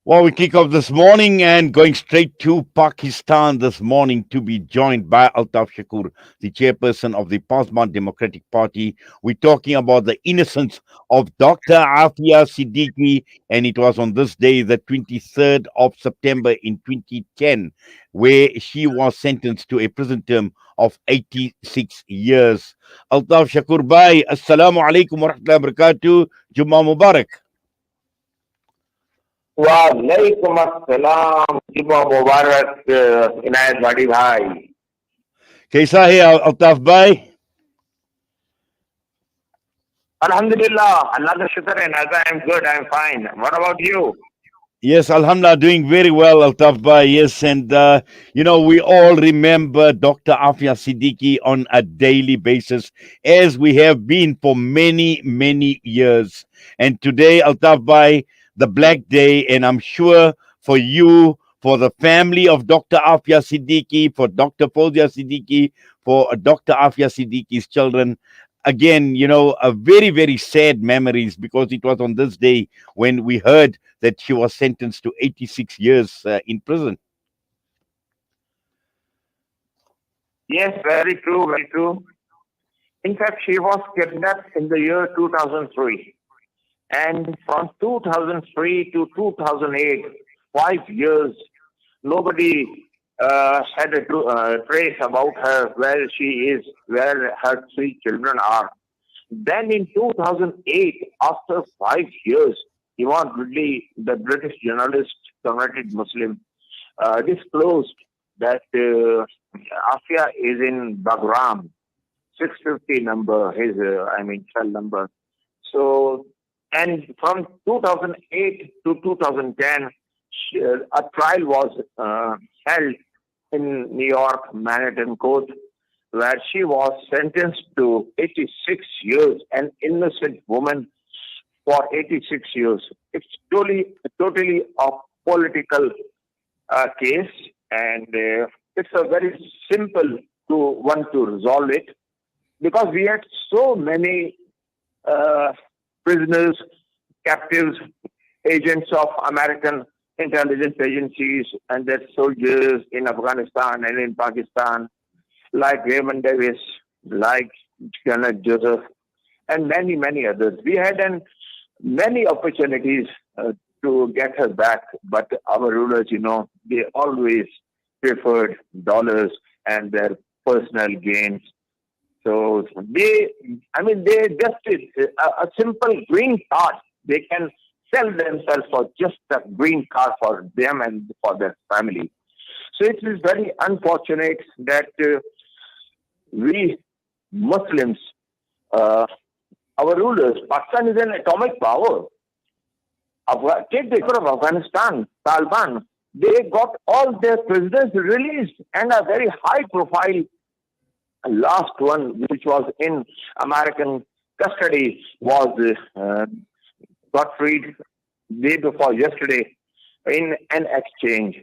Well, we kick off this morning and going straight to Pakistan this morning to be joined by Altaf Shakur, the chairperson of the Pasman Democratic Party. We're talking about the innocence of Dr. Aafia Siddiqui, and it was on this day, the 23rd of September in 2010, where she was sentenced to a prison term of 86 years. Altaf Shakur Bhai, Assalamu alaikum wa rahmatullahi wa barakatuh. Jummah Mubarak. वालेकुम अस्सलाम जुम्मा मुबारक इनायत बड़ी भाई कैसा है अल्ताफ भाई? अल्हम्दुलिल्लाह अल्लाह का शुक्र है नाज़ा I am good I am fine what about you Yes, Alhamdulillah, doing very well, Altaf Bhai. Yes, and we all remember Dr. Afia Siddiqui on a daily basis, as we have been for many, many years. And today, Altaf Bhai, the Black Day, and I'm sure for you, for the family of Dr. Afia Siddiqui, for Dr. Fawzia Siddiqui, for Dr. Afia Siddiqui's children, again, a very, very sad memories, because it was on this day when we heard that she was sentenced to 86 years in prison. Yes, very true, very true. In fact, she was kidnapped in the year 2003, and from 2003 to 2008, 5 years, nobody had a trace about her, where she is, where her three children are. Then in 2008, after 5 years, Ivan Ridley, the British journalist, converted Muslim, disclosed that Afia is in Bagram, 650 number, his, cell number. So, and from 2008 to 2010, a trial was held in New York, Manhattan Court, where she was sentenced to 86 years, an innocent woman for 86 years. It's totally a political case, and it's a very simple to resolve it, because we had so many prisoners, captives, agents of American intelligence agencies and their soldiers in Afghanistan and in Pakistan, like Raymond Davis, like Kenneth Joseph, and many, many others. We had many opportunities to get her back, but our rulers, they always preferred dollars and their personal gains. So they just a simple green card. They can sell themselves for just a green card for them and for their family. So it is very unfortunate that we Muslims, our rulers, Pakistan is an atomic power. Take the example of Afghanistan, Taliban. They got all their prisoners released, and a very high profile last one, which was in American custody, was got freed day before yesterday in an exchange.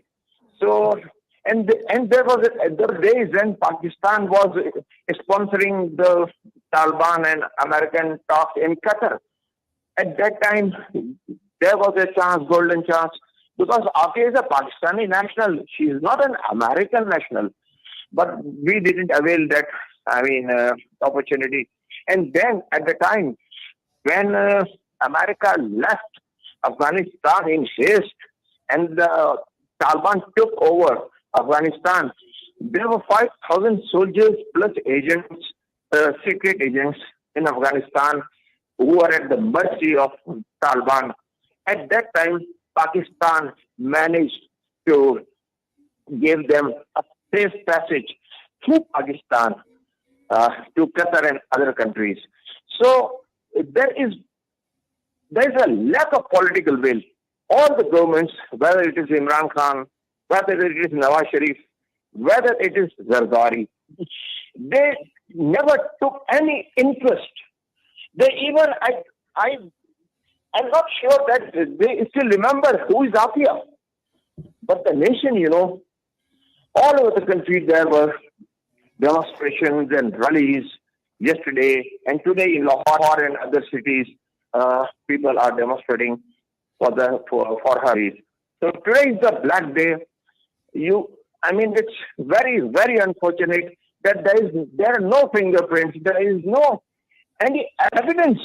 So, and there were days when Pakistan was sponsoring the Taliban and American talks in Qatar. At that time, there was a chance, golden chance, because Aafia is a Pakistani national. She is not an American national. But we didn't avail that, opportunity. And then at the time when America left Afghanistan in haste and the Taliban took over Afghanistan, there were 5,000 soldiers plus agents, secret agents in Afghanistan who were at the mercy of Taliban. At that time, Pakistan managed to give them a safe passage through Pakistan to Qatar and other countries. So there is a lack of political will. All the governments, whether it is Imran Khan, whether it is Nawaz Sharif, whether it is Zardari, they never took any interest. They even, I'm not sure that they still remember who is Aafia. But the nation, all over the country there were demonstrations and rallies yesterday and today in Lahore and other cities. People are demonstrating for her. So today is the black day. It's very, very unfortunate that there are no fingerprints. There is no any evidence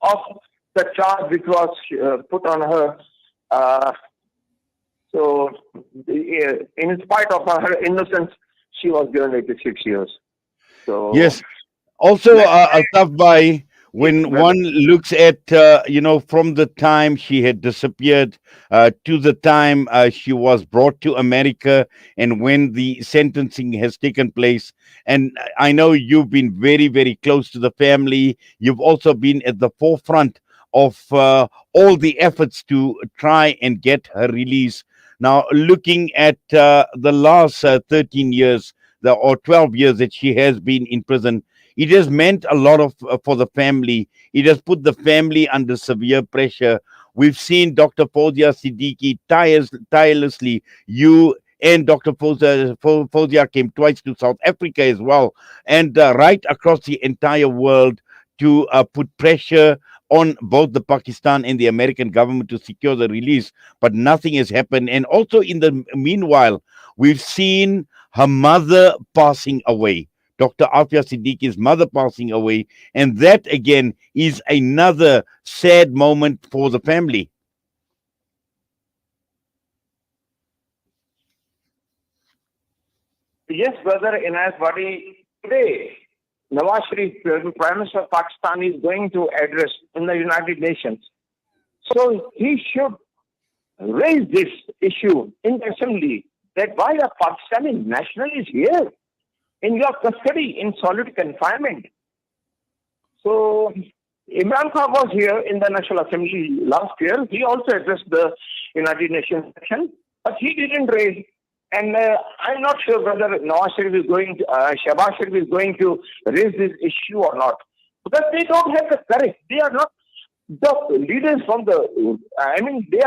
of the charge which was put on her. Uh, so, in spite of her innocence, she was given 86 years. So, Yes. Also, let's Altaf Bhai, see when whether. one looks at, from the time she had disappeared to the time she was brought to America and when the sentencing has taken place, and I know you've been very, very close to the family. You've also been at the forefront of all the efforts to try and get her release. Now, looking at the last 13 years, or 12 years that she has been in prison, it has meant a lot of for the family. It has put the family under severe pressure. We've seen Dr. Fozia Siddiqui tirelessly. You and Dr. Fozia came twice to South Africa as well, and right across the entire world to put pressure on both the Pakistan and the American government to secure the release. But nothing has happened. And also, in the meanwhile, we've seen her mother passing away. Dr. Aafia Siddiqui's mother passing away. And that again is another sad moment for the family. Yes, brother, in his body today, Nawaz Sharif, Prime Minister of Pakistan, is going to address in the United Nations. So he should raise this issue in the assembly that why a Pakistani national is here in your custody in solitary confinement. So Imran Khan was here in the National Assembly last year. He also addressed the United Nations section, but he didn't raise. And I'm not sure whether Nawaz Sharif is going to, Shahbaz Sharif is going to raise this issue or not, because they don't have the courage. They are not the leaders from the. They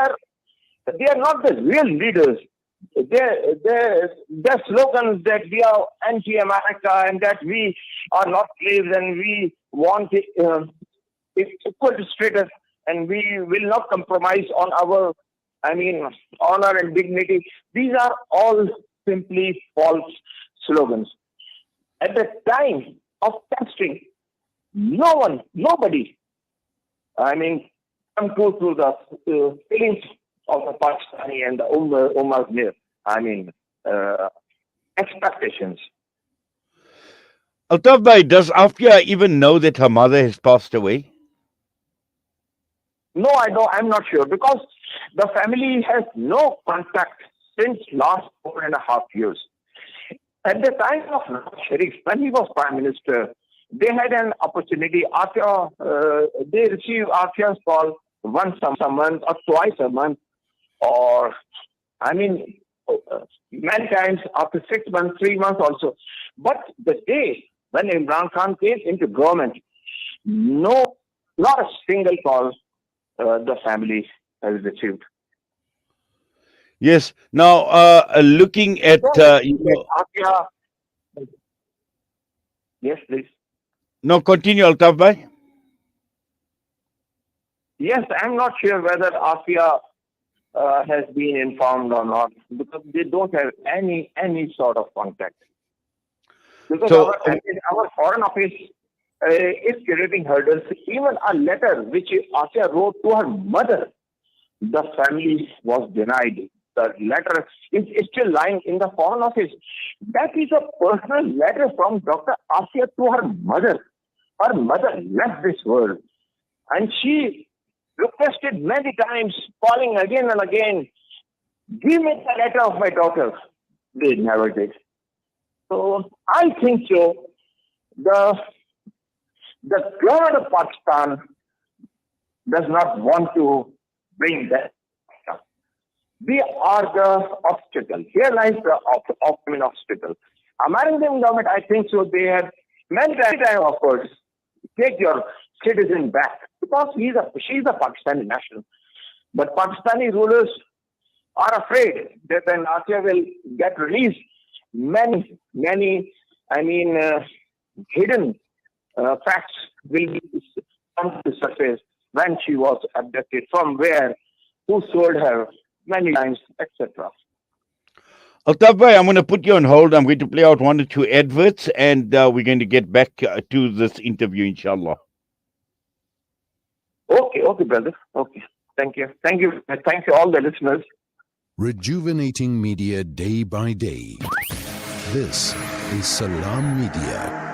are not the real leaders. Their slogans that we are anti-America and that we are not slaves and we want equal status and we will not compromise on our, honor and dignity. These are all simply false slogans. At the time of testing, nobody, come close to the feelings of the Pakistani and the Ummah's expectations. Altaf Bhai, does Afia even know that her mother has passed away? No, I don't. I'm not sure because the family has no contact since last 4.5 years. At the time of Nawaz Sharif, when he was prime minister, they had an opportunity. They received Afia's call once a month or twice a month, or many times after 6 months, 3 months also. But the day when Imran Khan came into government, no, not a single call the family has received. Yes. Now, looking at, Don't let Afia. Yes, please. no, continue, Altaf Bhai. Yes, I'm not sure whether Afia has been informed or not because they don't have any sort of contact. Because So, our foreign office is creating hurdles. Even a letter which Afia wrote to her mother, the family was denied. The letter is still lying in the foreign office. That is a personal letter from Dr. Afia to her mother. Her mother left this world, and she requested many times, calling again and again, give me the letter of my daughter. They never did. So I think so. The government of Pakistan does not want to bring that. We are the obstacle. Here lies the obstacle. American government, I think so. They have many times offered take your citizen back because she's a Pakistani national. But Pakistani rulers are afraid that when Asia will get released, many, hidden facts will be come to surface when she was abducted, from where, who sold her, many lines, etc. Altaf bhai, I'm going to put you on hold. I'm going to play out one or two adverts, and we're going to get back to this interview, inshallah. Okay, brother. Okay. Thank you. Thank you. Thank you, all the listeners. Rejuvenating media day by day. This is Salam Media.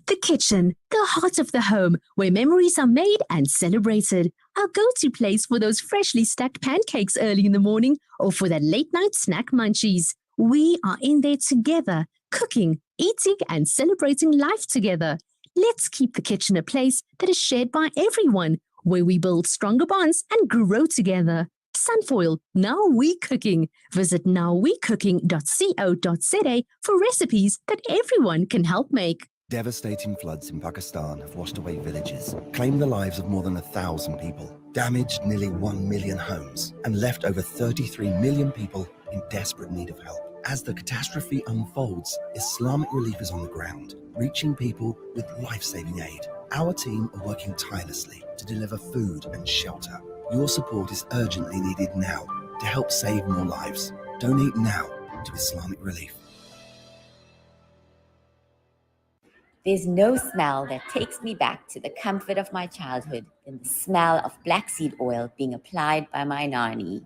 The kitchen, the heart of the home, where memories are made and celebrated. Our go-to place for those freshly stacked pancakes early in the morning or for that late-night snack munchies. We are in there together, cooking, eating, and celebrating life together. Let's keep the kitchen a place that is shared by everyone, where we build stronger bonds and grow together. Sunfoil, now we cooking. Visit nowwecooking.co.za for recipes that everyone can help make. Devastating floods in Pakistan have washed away villages, claimed the lives of more than 1,000 people, damaged nearly 1 million homes, and left over 33 million people in desperate need of help. As the catastrophe unfolds, Islamic Relief is on the ground, reaching people with life-saving aid. Our team are working tirelessly to deliver food and shelter. Your support is urgently needed now to help save more lives. Donate now to Islamic Relief. There's no smell that takes me back to the comfort of my childhood than the smell of black seed oil being applied by my nanny.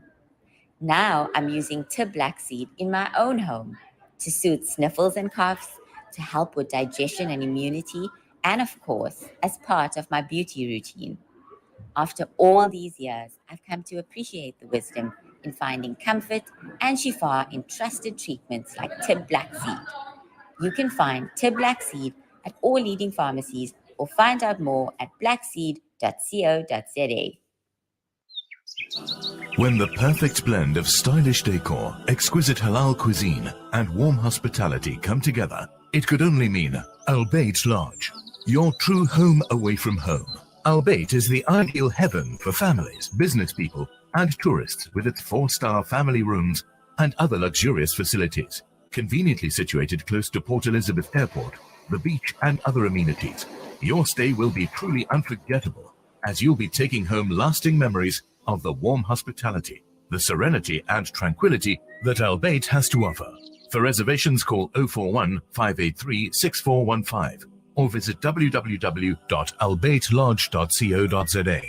Now I'm using Tib black seed in my own home to soothe sniffles and coughs, to help with digestion and immunity, and of course, as part of my beauty routine. After all these years, I've come to appreciate the wisdom in finding comfort and shifa in trusted treatments like Tib black seed. You can find Tib black seed at all leading pharmacies or find out more at blackseed.co.za. When the perfect blend of stylish decor, exquisite halal cuisine, and warm hospitality come together, it could only mean Al Bayt Lodge, your true home away from home. Al Bayt is the ideal heaven for families, business people, and tourists with its 4-star family rooms and other luxurious facilities. Conveniently situated close to Port Elizabeth Airport, the beach, and other amenities, your stay will be truly unforgettable, as you'll be taking home lasting memories of the warm hospitality, the serenity and tranquility that Al Bayt has to offer. For reservations, call 041 583 6415 or visit www.albaytlodge.co.za.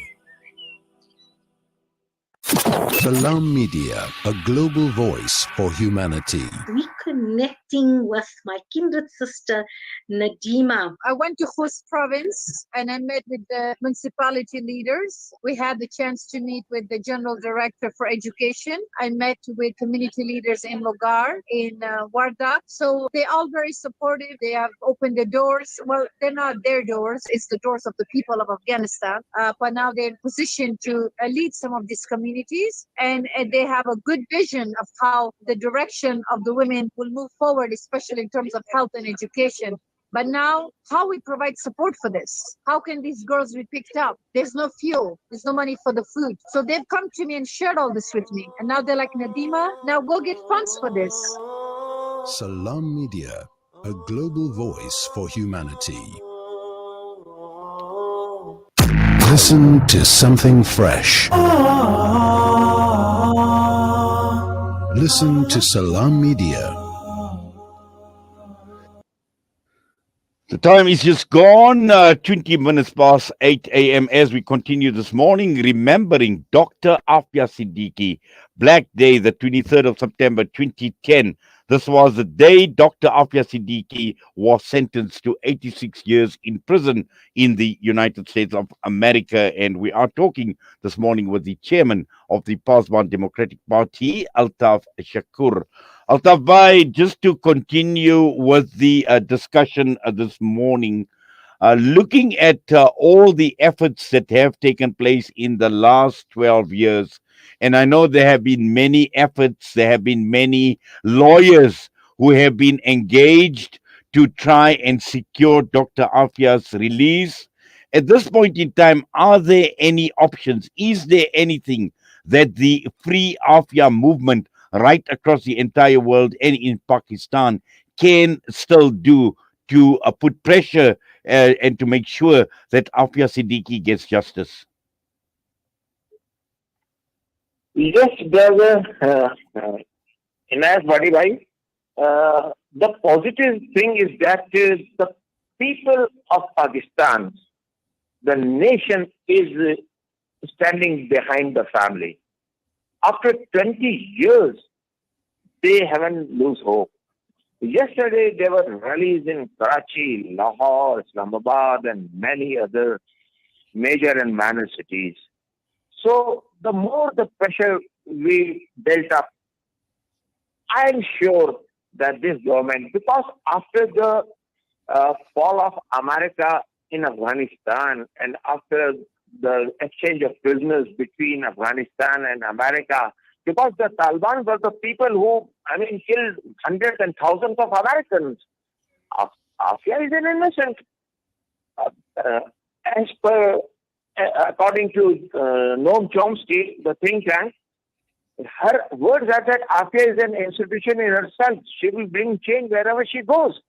Salam Media, a global voice for humanity. Reconnecting with my kindred sister, Nadima. I went to Khus province and I met with the municipality leaders. We had the chance to meet with the general director for education. I met with community leaders in Logar, in Wardak. So they're all very supportive. They have opened the doors. Well, they're not their doors. It's the doors of the people of Afghanistan. But now they're in position to lead some of these communities. And they have a good vision of how the direction of the women will move forward, especially in terms of health and education. But now, how we provide support for this? How can these girls be picked up? There's no fuel. There's no money for the food. So they've come to me and shared all this with me. And now they're like, Nadima, now go get funds for this. Salam Media, a global voice for humanity. Listen to something fresh. Listen to Salam Media. The time is just gone, 20 minutes past 8 a.m. as we continue this morning, remembering Dr. Aafia Siddiqui, Black Day, the 23rd of September 2010. This was the day Dr. Aafia Siddiqui was sentenced to 86 years in prison in the United States of America. And we are talking this morning with the chairman of the Pasban Democratic Party, Altaf Shakur. Altaf Bhai, just to continue with the discussion this morning, looking at all the efforts that have taken place in the last 12 years, and I know there have been many efforts, there have been many lawyers who have been engaged to try and secure Dr. Aafia's release. At this point in time, are there any options? Is there anything that the Free Aafia movement right across the entire world and in Pakistan can still do to put pressure and to make sure that Aafia Siddiqui gets justice? Yes, brother, Inayat Badi Bhai, the positive thing is that the people of Pakistan, the nation is standing behind the family. After 20 years, they haven't lose hope. Yesterday, there were rallies in Karachi, Lahore, Islamabad, and many other major and minor cities. So, the more the pressure we built up, I'm sure that this government, because after the fall of America in Afghanistan and after the exchange of prisoners between Afghanistan and America, because the Taliban were the people who, killed hundreds and thousands of Americans. Afia is an innocent. Uh, uh, as per, according to Noam Chomsky, the think tank, her words are that Afia is an institution in herself. She will bring change wherever she goes.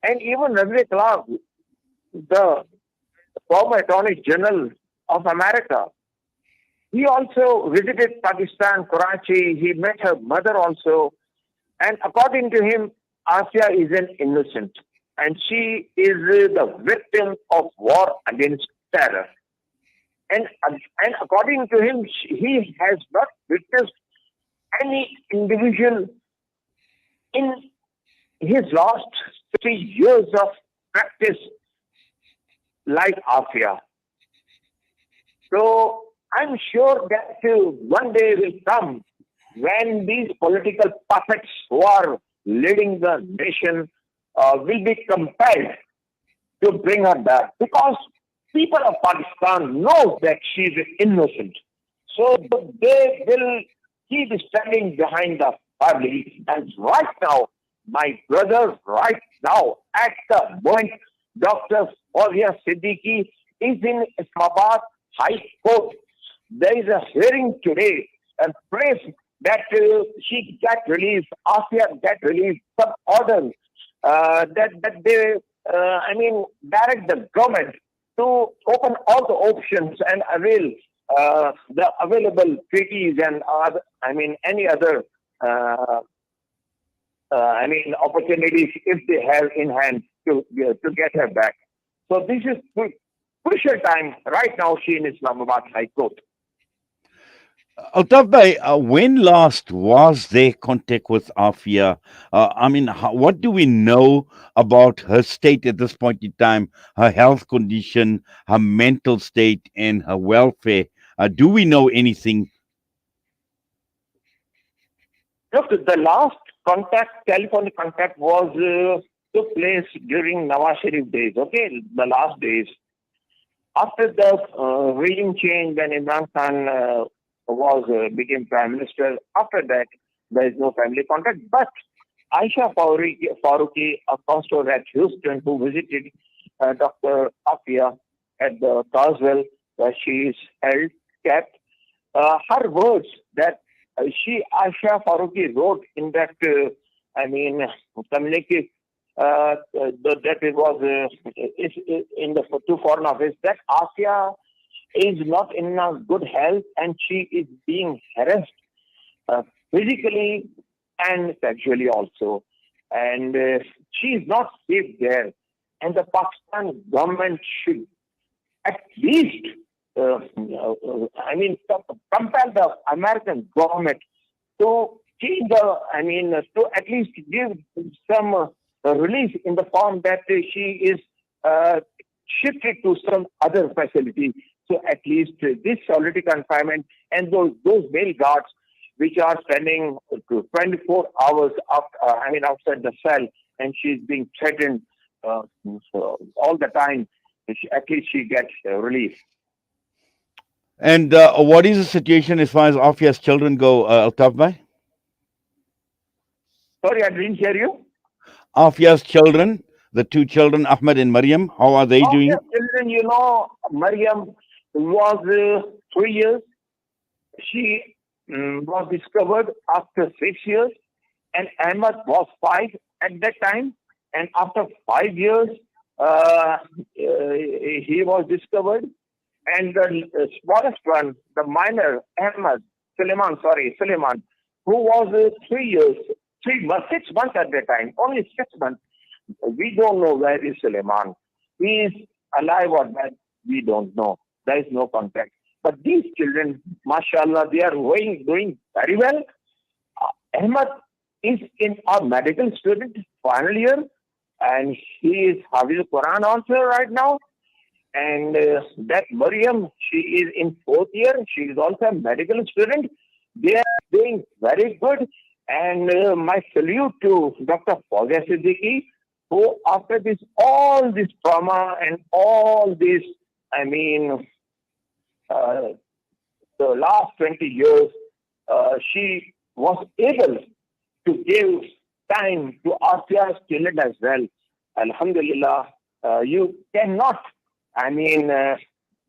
And even Ranveer Clark, the former Attorney General of America, he also visited Pakistan, Karachi. He met her mother also. And according to him, Afia is an innocent. And she is the victim of war against terror. And according to him, he has not witnessed any individual in his last 3 years of practice like Afia. So I'm sure that one day will come when these political puppets who are leading the nation will be compelled to bring her back, because people of Pakistan know that she is innocent. So they will keep standing behind the family. And right now, my brother, right now, at the moment, Dr. Aafia Siddiqui is in Islamabad High Court. There is a hearing today, and pray that she get relief, Afia get relief, some orders that they, direct the government to open all the options and avail the available treaties and any other opportunities if they have in hand to get her back. So this is crucial time right now. She in Islamabad High Court. Altaf Bhai, when last was there contact with Afia? What do we know about her state at this point in time, her health condition, her mental state, and her welfare? Do we know anything? Look, the last telephone contact was took place during Nawaz Sharif days. Okay, the last days after the regime change when Imran Khan became prime minister. After that, there is no family contact. But Aisha Faruqi, a pastor at Houston, who visited Dr. Afia at the Carswell, where she is held, kept, her words that Aisha Faruqi wrote in that, communique that it was in the to Foreign Office, that Afia is not in a good health and she is being harassed physically and sexually also. And she is not safe there. And the Pakistan government should at least, compel the American government to change to at least give some relief in the form that she is shifted to some other facility. So at least this solitary confinement and those male guards which are spending 24 hours outside the cell, and she's being threatened all the time, at least she gets relief. And what is the situation as far as Afia's children go, Altaf Bhai? Sorry, I didn't hear you. Afia's children, the two children, Ahmed and Maryam, how are they doing? Afia's children, Maryam was 3 years. She was discovered after 6 years, and Ahmed was 5 at that time. And after 5 years, he was discovered, and the smallest one, the minor Ahmad Suleiman, who was 6 months at the time, only 6 months. We don't know where is Suleiman. He is alive or dead. We don't know. There is no contact. But these children, mashallah, they are doing very well. Ahmad is in our medical student final year, and he is Hafiz Quran also right now. And that Maryam, she is in 4th year. She is also a medical student. They are doing very good. And my salute to Dr. Aafia Siddiqui, who after all this trauma and all this, the last 20 years, she was able to give time to Aafia's children as well. Alhamdulillah, you cannot,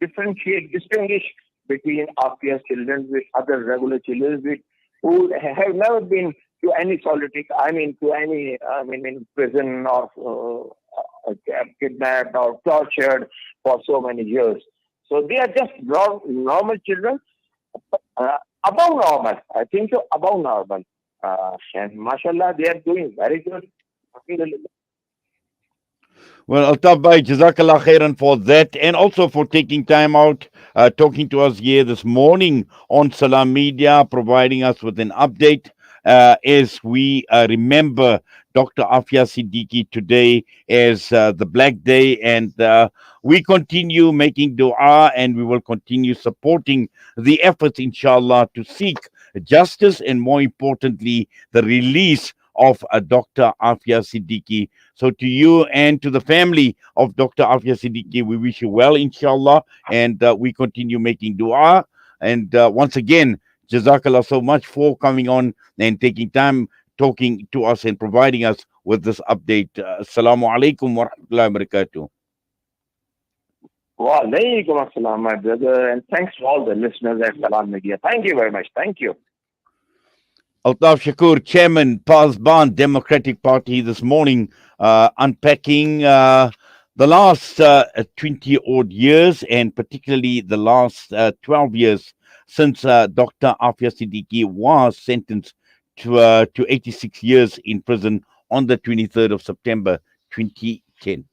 distinguish between Aafia's children with other regular children who have never been to any solitary, in prison or kidnapped or tortured for so many years. So they are just normal children, above normal. I think so, above normal. And mashallah, they are doing very good. Well, Altaf Bhai, Jazakallah khairan for that, and also for taking time out, talking to us here this morning on Salam Media, providing us with an update as we remember Dr. Aafia Siddiqui today as the Black Day, and we continue making dua, and we will continue supporting the efforts, inshallah, to seek justice and, more importantly, the release of Dr. Aafia Siddiqui. So to you and to the family of Dr. Aafia Siddiqui, we wish you well, inshallah, and we continue making dua. And once again, Jazakallah so much for coming on and taking time talking to us and providing us with this update. Assalamu alaikum wa rahmatullahi wa barakatuh. Wa alaikum assalam, my brother, and thanks to all the listeners at Salam Media. Thank you very much. Thank you. Altaf Shakur, Chairman, Pasban Democratic Party, this morning unpacking the last 20 odd years, and particularly the last 12 years since Dr. Aafia Siddiqui was sentenced to 86 years in prison on the 23rd of September 2010.